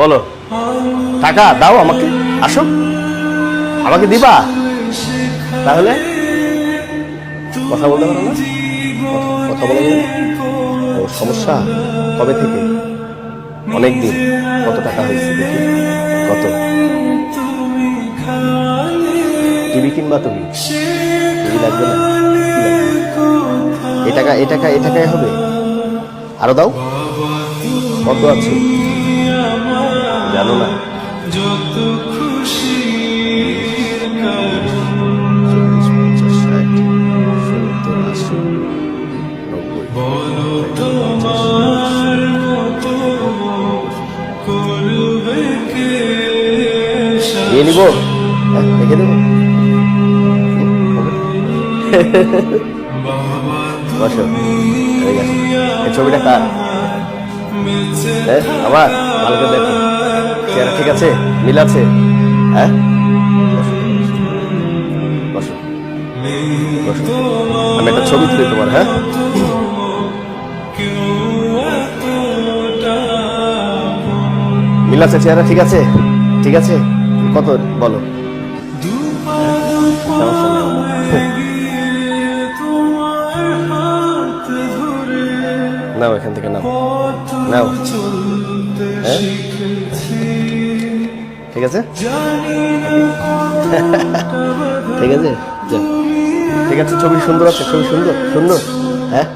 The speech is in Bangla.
বলো, টাকা দাও আমাকে, আসো, আমাকে দিবা? তাহলে কথা বলতে পারো না? কথা বলা যাবে না? ও সমস্যা কবে থেকে? অনেক দিন। কত টাকা হয়েছে দেখি, কত? টিভি কিনবা তুমি? টিভি লাগবে না? এই টাকা, এই টাকা, এই টাকায় হবে? আরো দাও। কত আছে জানো না? নিয়ে নিবো, রেখে দেবো। বসো, এই ছবিটা কার? আমার, ভালো করে দেখো, চেহারা ঠিক আছে, মিল আছে? হ্যাঁ, বসো, বসো, আমি একটা ছবি তুলি তোমার। হ্যাঁ, মিল আছে, চেহারা ঠিক আছে? ঠিক আছে, কত বলো? নাও, এখান থেকে নাও, নাও। হ্যাঁ, ঠিক আছে, ঠিক আছে, ঠিক আছে, ছবি সুন্দর আছে, ছবি সুন্দর সুন্দর। হ্যাঁ,